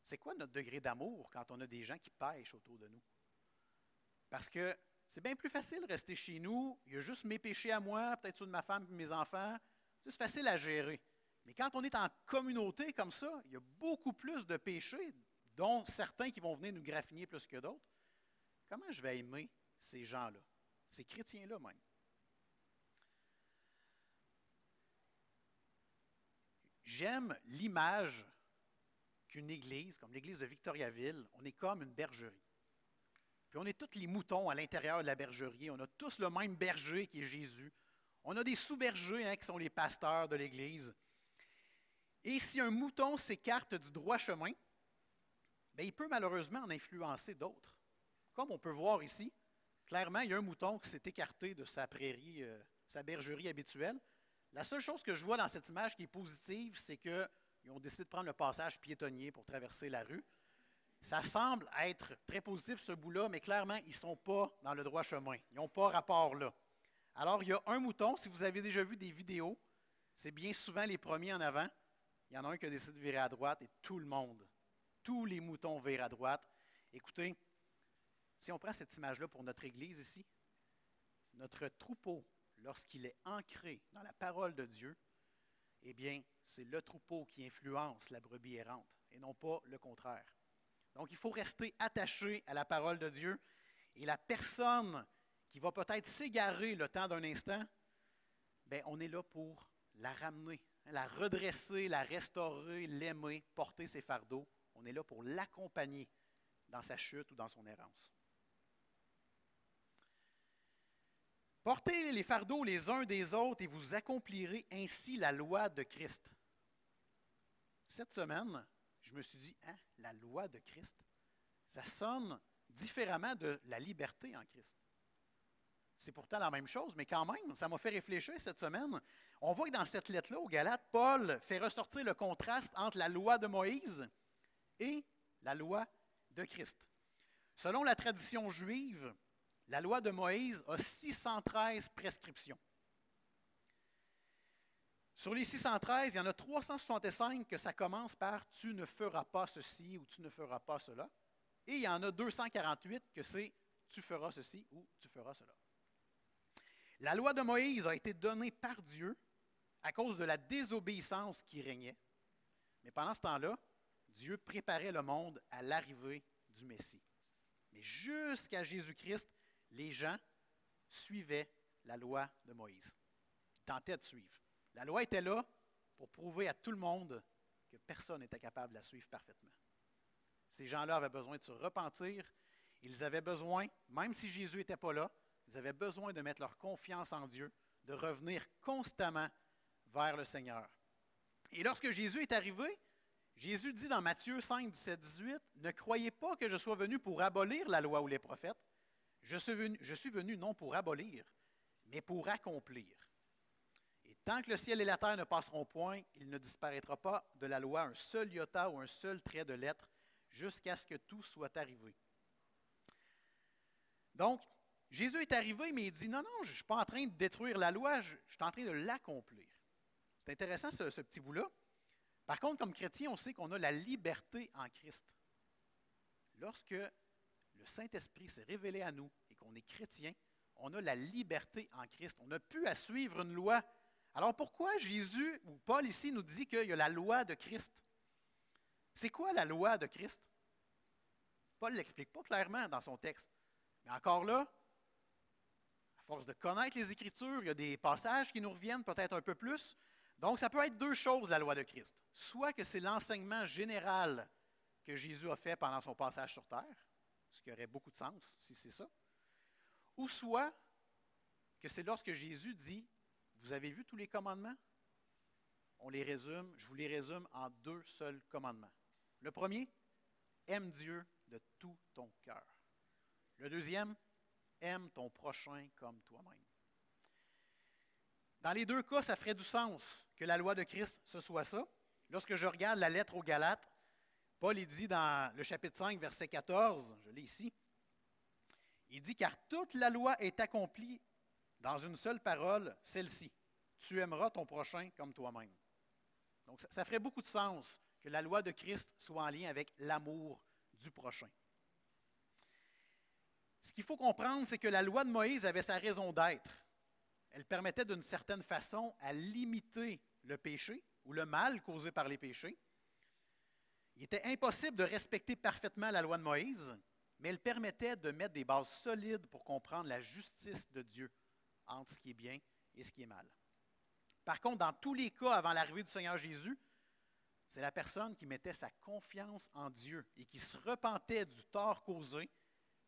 c'est quoi notre degré d'amour quand on a des gens qui pêchent autour de nous? Parce que c'est bien plus facile de rester chez nous, il y a juste mes péchés à moi, peut-être ceux de ma femme et mes enfants, c'est facile à gérer. Mais quand on est en communauté comme ça, il y a beaucoup plus de péchés, dont certains qui vont venir nous graffiner plus que d'autres. Comment je vais aimer ces gens-là, ces chrétiens-là même? J'aime l'image qu'une église, comme l'église de Victoriaville, on est comme une bergerie. Puis on est tous les moutons à l'intérieur de la bergerie. On a tous le même berger qui est Jésus. On a des sous-bergers qui sont les pasteurs de l'église. Et si un mouton s'écarte du droit chemin, bien, il peut malheureusement en influencer d'autres. Comme on peut voir ici, clairement, il y a un mouton qui s'est écarté de sa prairie, sa bergerie habituelle. La seule chose que je vois dans cette image qui est positive, c'est qu'ils ont décidé de prendre le passage piétonnier pour traverser la rue. Ça semble être très positif ce bout-là, mais clairement, ils ne sont pas dans le droit chemin. Ils n'ont pas rapport là. Alors, il y a un mouton. Si vous avez déjà vu des vidéos, c'est bien souvent les premiers en avant. Il y en a un qui a décidé de virer à droite et tout le monde, tous les moutons virent à droite. Écoutez, si on prend cette image-là pour notre Église ici, notre troupeau, lorsqu'il est ancré dans la parole de Dieu, eh bien, c'est le troupeau qui influence la brebis errante et non pas le contraire. Donc, il faut rester attaché à la parole de Dieu et la personne qui va peut-être s'égarer le temps d'un instant, bien, on est là pour la ramener, la redresser, la restaurer, l'aimer, porter ses fardeaux. On est là pour l'accompagner dans sa chute ou dans son errance. Portez les fardeaux les uns des autres et vous accomplirez ainsi la loi de Christ. Cette semaine, je me suis dit, la loi de Christ, ça sonne différemment de la liberté en Christ. C'est pourtant la même chose, mais quand même, ça m'a fait réfléchir cette semaine. On voit que dans cette lettre-là, aux Galates, Paul fait ressortir le contraste entre la loi de Moïse et la loi de Christ. Selon la tradition juive, la loi de Moïse a 613 prescriptions. Sur les 613, il y en a 365 que ça commence par « tu ne feras pas ceci » ou « tu ne feras pas cela ». Et il y en a 248 que c'est « tu feras ceci » ou « tu feras cela ». La loi de Moïse a été donnée par Dieu à cause de la désobéissance qui régnait. Mais pendant ce temps-là, Dieu préparait le monde à l'arrivée du Messie. Mais jusqu'à Jésus-Christ, les gens suivaient la loi de Moïse. Ils tentaient de suivre. La loi était là pour prouver à tout le monde que personne n'était capable de la suivre parfaitement. Ces gens-là avaient besoin de se repentir. Ils avaient besoin, même si Jésus n'était pas là, ils avaient besoin de mettre leur confiance en Dieu, de revenir constamment vers le Seigneur. Et lorsque Jésus est arrivé, Jésus dit dans Matthieu 5, 17, 18, « Ne croyez pas que je sois venu pour abolir la loi ou les prophètes. Je suis venu non pour abolir, mais pour accomplir. Et tant que le ciel et la terre ne passeront point, il ne disparaîtra pas de la loi un seul iota ou un seul trait de lettre, jusqu'à ce que tout soit arrivé. » Donc, Jésus est arrivé, mais il dit, non, je ne suis pas en train de détruire la loi, je suis en train de l'accomplir. C'est intéressant ce petit bout-là. Par contre, comme chrétien, on sait qu'on a la liberté en Christ. Lorsque le Saint-Esprit s'est révélé à nous et qu'on est chrétien, on a la liberté en Christ. On n'a plus à suivre une loi. Alors pourquoi Jésus, ou Paul ici, nous dit qu'il y a la loi de Christ? C'est quoi la loi de Christ? Paul ne l'explique pas clairement dans son texte. Mais encore là, à force de connaître les Écritures, il y a des passages qui nous reviennent peut-être un peu plus. Donc, ça peut être deux choses, la loi de Christ. Soit que c'est l'enseignement général que Jésus a fait pendant son passage sur terre, ce qui aurait beaucoup de sens si c'est ça, ou soit que c'est lorsque Jésus dit, « Vous avez vu tous les commandements? » On les résume, je vous les résume en deux seuls commandements. Le premier, aime Dieu de tout ton cœur. Le deuxième, aime ton prochain comme toi-même. Dans les deux cas, ça ferait du sens que la loi de Christ, ce soit ça. Lorsque je regarde la lettre aux Galates, Paul il dit dans le chapitre 5, verset 14, je l'ai ici, il dit « Car toute la loi est accomplie dans une seule parole, celle-ci. Tu aimeras ton prochain comme toi-même. » Donc, ça ferait beaucoup de sens que la loi de Christ soit en lien avec l'amour du prochain. Ce qu'il faut comprendre, c'est que la loi de Moïse avait sa raison d'être. Elle permettait d'une certaine façon à limiter le péché ou le mal causé par les péchés. Il était impossible de respecter parfaitement la loi de Moïse, mais elle permettait de mettre des bases solides pour comprendre la justice de Dieu entre ce qui est bien et ce qui est mal. Par contre, dans tous les cas avant l'arrivée du Seigneur Jésus, c'est la personne qui mettait sa confiance en Dieu et qui se repentait du tort causé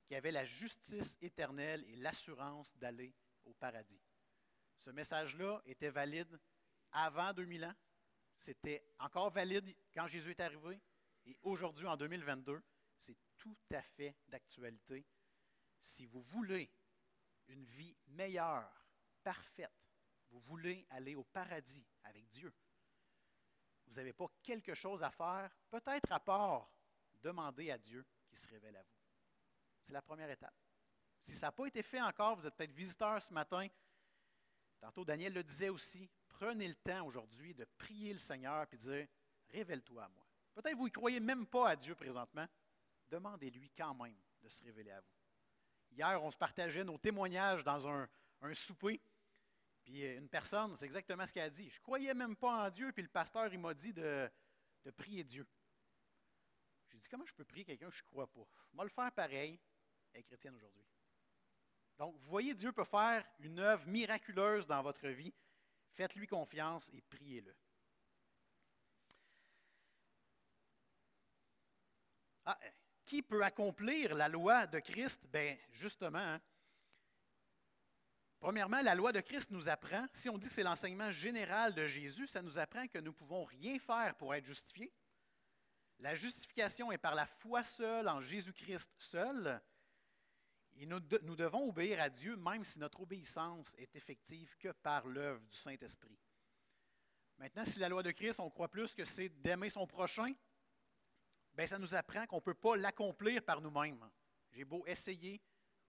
qui avait la justice éternelle et l'assurance d'aller au paradis. Ce message-là était valide avant 2000 ans, c'était encore valide quand Jésus est arrivé, et aujourd'hui, en 2022, c'est tout à fait d'actualité. Si vous voulez une vie meilleure, parfaite, vous voulez aller au paradis avec Dieu, vous n'avez pas quelque chose à faire, peut-être à part demander à Dieu qu'il se révèle à vous. C'est la première étape. Si ça n'a pas été fait encore, vous êtes peut-être visiteur ce matin. Tantôt, Daniel le disait aussi, prenez le temps aujourd'hui de prier le Seigneur et de dire « Révèle-toi à moi ». Peut-être que vous ne croyez même pas à Dieu présentement. Demandez-lui quand même de se révéler à vous. Hier, on se partageait nos témoignages dans un souper. Puis une personne, c'est exactement ce qu'elle a dit. Je ne croyais même pas en Dieu, puis le pasteur, il m'a dit de prier Dieu. J'ai dit, comment je peux prier quelqu'un que je ne crois pas? Je vais le faire pareil. Elle est chrétienne aujourd'hui. Donc, vous voyez, Dieu peut faire une œuvre miraculeuse dans votre vie. Faites-lui confiance et priez-le. Qui peut accomplir la loi de Christ? Bien, justement, premièrement, la loi de Christ nous apprend, si on dit que c'est l'enseignement général de Jésus, ça nous apprend que nous ne pouvons rien faire pour être justifiés. La justification est par la foi seule en Jésus-Christ seul. Et nous devons obéir à Dieu, même si notre obéissance est effective que par l'œuvre du Saint-Esprit. Maintenant, si la loi de Christ, on croit plus que c'est d'aimer son prochain, bien, ça nous apprend qu'on ne peut pas l'accomplir par nous-mêmes. J'ai beau essayer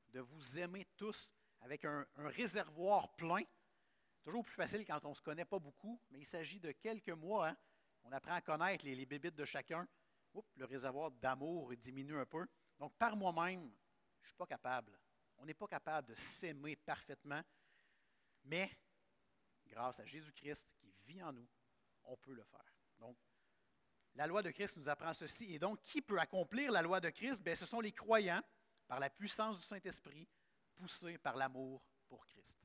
de vous aimer tous avec un réservoir plein. Toujours plus facile quand on ne se connaît pas beaucoup, mais il s'agit de quelques mois. On apprend à connaître les bébites de chacun. Le réservoir d'amour diminue un peu. Donc, par moi-même, je ne suis pas capable. On n'est pas capable de s'aimer parfaitement, mais grâce à Jésus-Christ qui vit en nous, on peut le faire. Donc, la loi de Christ nous apprend ceci. Et donc, qui peut accomplir la loi de Christ? Bien, ce sont les croyants, par la puissance du Saint-Esprit, poussés par l'amour pour Christ.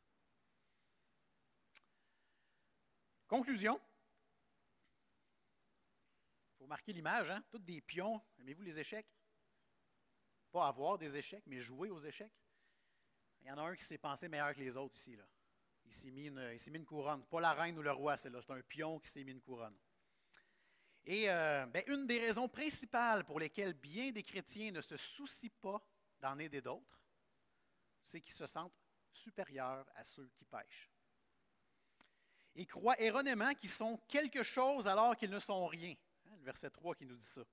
Conclusion. Il faut marquer l'image, Toutes des pions. Aimez-vous les échecs? Pas avoir des échecs, mais jouer aux échecs. Il y en a un qui s'est pensé meilleur que les autres ici. Là. Il s'est mis une couronne. Ce n'est pas la reine ou le roi, c'est un pion qui s'est mis une couronne. Et une des raisons principales pour lesquelles bien des chrétiens ne se soucient pas d'en aider d'autres, c'est qu'ils se sentent supérieurs à ceux qui pêchent. Ils croient erronément qu'ils sont quelque chose alors qu'ils ne sont rien. Le verset 3 qui nous dit ça.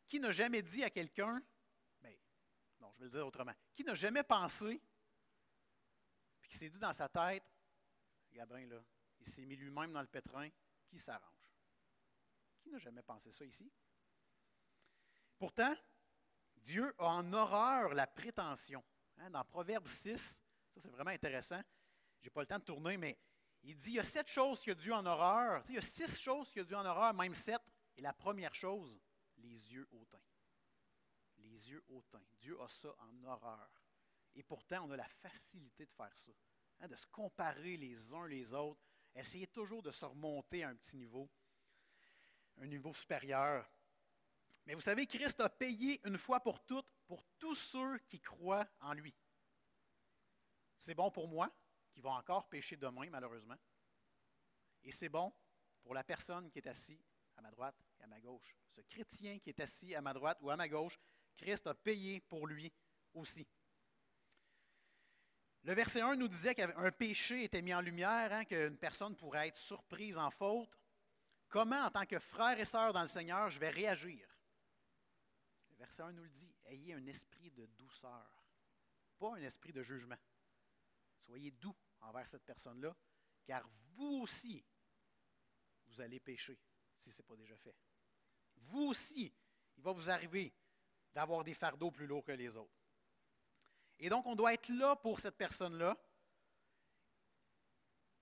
Qui n'a jamais dit à quelqu'un, je vais le dire autrement, qui n'a jamais pensé, puis qui s'est dit dans sa tête, Gabin, là, il s'est mis lui-même dans le pétrin, qui s'arrange? Qui n'a jamais pensé ça ici? Pourtant, Dieu a en horreur la prétention. Dans Proverbe 6, ça c'est vraiment intéressant, je n'ai pas le temps de tourner, mais il dit, il y a 7 choses que Dieu a en horreur, il y a 6 choses que Dieu a en horreur, même 7, et la première chose, les yeux hautains. Les yeux hautains. Dieu a ça en horreur. Et pourtant, on a la facilité de faire ça, de se comparer les uns les autres, essayer toujours de se remonter à un petit niveau, un niveau supérieur. Mais vous savez, Christ a payé une fois pour toutes pour tous ceux qui croient en lui. C'est bon pour moi, qui va encore pécher demain, malheureusement. Et c'est bon pour la personne qui est assise à ma droite et à ma gauche. Ce chrétien qui est assis à ma droite ou à ma gauche, Christ a payé pour lui aussi. Le verset 1 nous disait qu'un péché était mis en lumière, qu'une personne pourrait être surprise en faute. comment, en tant que frère et sœur dans le Seigneur, je vais réagir? Le verset 1 nous le dit, ayez un esprit de douceur, pas un esprit de jugement. Soyez doux envers cette personne-là, car vous aussi, vous allez pécher, si ce n'est pas déjà fait. Vous aussi, il va vous arriver d'avoir des fardeaux plus lourds que les autres. Et donc, on doit être là pour cette personne-là,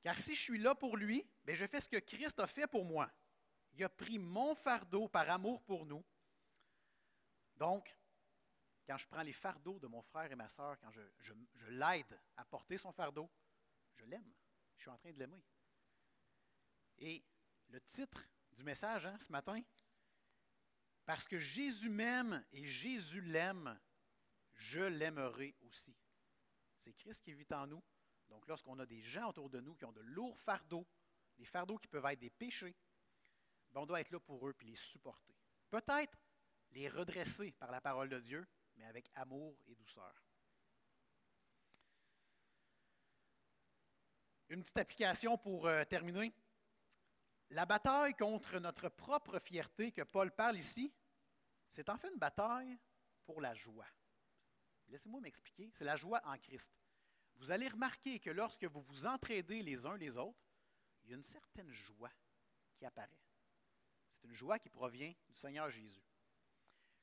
car si je suis là pour lui, bien, je fais ce que Christ a fait pour moi. Il a pris mon fardeau par amour pour nous. Donc, quand je prends les fardeaux de mon frère et ma sœur, quand je l'aide à porter son fardeau, je l'aime. Je suis en train de l'aimer. Et le titre du message ce matin, parce que Jésus m'aime et Jésus l'aime, je l'aimerai aussi. C'est Christ qui vit en nous. Donc, lorsqu'on a des gens autour de nous qui ont de lourds fardeaux, des fardeaux qui peuvent être des péchés, bien, on doit être là pour eux et les supporter. Peut-être les redresser par la parole de Dieu, mais avec amour et douceur. Une petite application pour terminer. La bataille contre notre propre fierté que Paul parle ici, c'est en fait une bataille pour la joie. Laissez-moi m'expliquer. C'est la joie en Christ. Vous allez remarquer que lorsque vous vous entraidez les uns les autres, il y a une certaine joie qui apparaît. C'est une joie qui provient du Seigneur Jésus.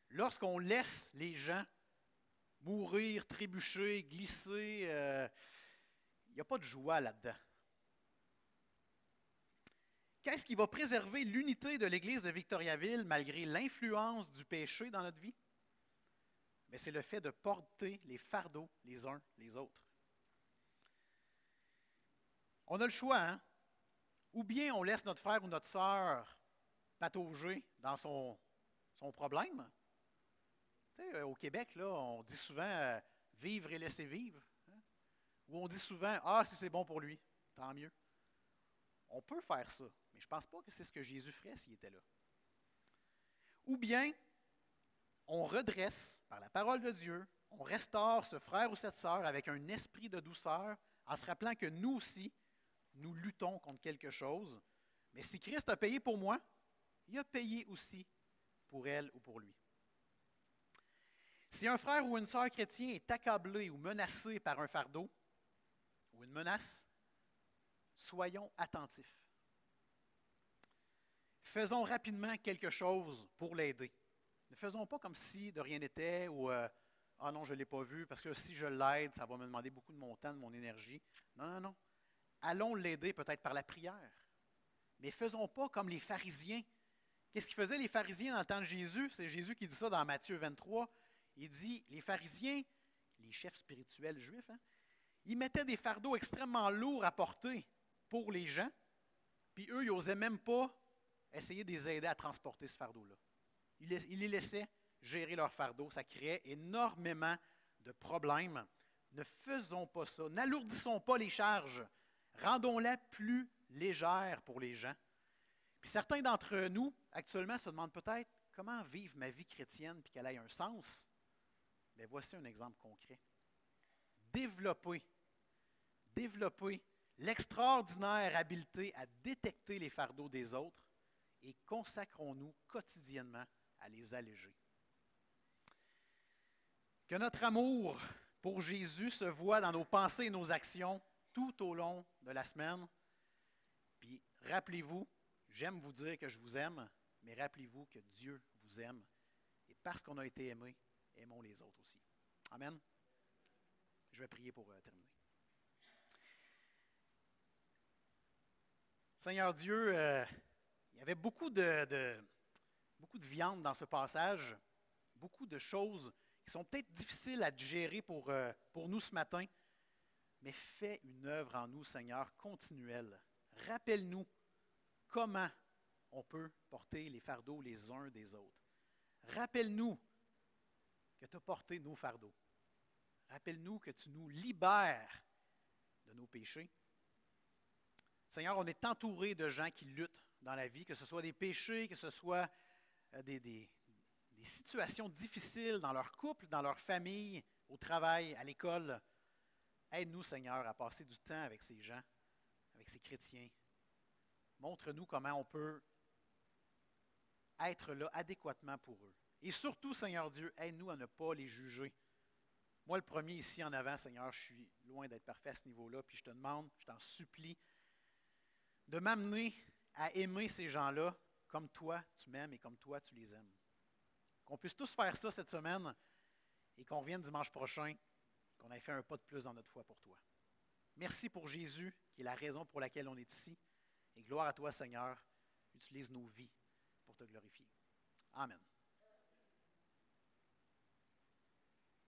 Lorsqu'on laisse les gens mourir, trébucher, glisser, il n'y a pas de joie là-dedans. Qu'est-ce qui va préserver l'unité de l'Église de Victoriaville malgré l'influence du péché dans notre vie? Bien, c'est le fait de porter les fardeaux les uns les autres. On a le choix, hein? Ou bien on laisse notre frère ou notre sœur patauger dans son problème. Tu sais, au Québec, là, on dit souvent vivre et laisser vivre. Hein? Ou on dit souvent si c'est bon pour lui, tant mieux. On peut faire ça, mais je ne pense pas que c'est ce que Jésus ferait s'il était là. Ou bien, on redresse par la parole de Dieu, on restaure ce frère ou cette sœur avec un esprit de douceur, en se rappelant que nous aussi, nous luttons contre quelque chose. Mais si Christ a payé pour moi, il a payé aussi pour elle ou pour lui. Si un frère ou une sœur chrétien est accablé ou menacé par un fardeau ou une menace, soyons attentifs. Faisons rapidement quelque chose pour l'aider. Ne faisons pas comme si de rien n'était ou ah non, je ne l'ai pas vu, parce que si je l'aide, ça va me demander beaucoup de mon temps, de mon énergie. Non, non, non. Allons l'aider peut-être par la prière. Mais faisons pas comme les pharisiens. Qu'est-ce qu'ils faisaient les pharisiens dans le temps de Jésus? C'est Jésus qui dit ça dans Matthieu 23. Il dit, les pharisiens, les chefs spirituels juifs, ils mettaient des fardeaux extrêmement lourds à porter pour les gens, puis eux, ils n'osaient même pas essayer de les aider à transporter ce fardeau-là. Ils les laissaient gérer leur fardeau. Ça créait énormément de problèmes. Ne faisons pas ça. N'alourdissons pas les charges. Rendons-les plus légères pour les gens. Puis certains d'entre nous, actuellement, se demandent peut-être comment vivre ma vie chrétienne puis qu'elle ait un sens. Bien, voici un exemple concret. Développez l'extraordinaire habileté à détecter les fardeaux des autres et consacrons-nous quotidiennement à les alléger. Que notre amour pour Jésus se voit dans nos pensées et nos actions tout au long de la semaine. Puis rappelez-vous, j'aime vous dire que je vous aime, mais rappelez-vous que Dieu vous aime. Et parce qu'on a été aimés, aimons les autres aussi. Amen. Je vais prier pour terminer. Seigneur Dieu, il y avait beaucoup de viande dans ce passage, beaucoup de choses qui sont peut-être difficiles à digérer pour nous ce matin, mais fais une œuvre en nous, Seigneur, continuelle. Rappelle-nous comment on peut porter les fardeaux les uns des autres. Rappelle-nous que tu as porté nos fardeaux. Rappelle-nous que tu nous libères de nos péchés. Seigneur, on est entouré de gens qui luttent dans la vie, que ce soit des péchés, que ce soit des situations difficiles dans leur couple, dans leur famille, au travail, à l'école. Aide-nous, Seigneur, à passer du temps avec ces gens, avec ces chrétiens. Montre-nous comment on peut être là adéquatement pour eux. Et surtout, Seigneur Dieu, aide-nous à ne pas les juger. Moi, le premier ici en avant, Seigneur, je suis loin d'être parfait à ce niveau-là, puis je te demande, je t'en supplie, de m'amener à aimer ces gens-là comme toi, tu m'aimes et comme toi, tu les aimes. Qu'on puisse tous faire ça cette semaine et qu'on revienne dimanche prochain, qu'on ait fait un pas de plus dans notre foi pour toi. Merci pour Jésus, qui est la raison pour laquelle on est ici. Et gloire à toi, Seigneur. Utilise nos vies pour te glorifier. Amen.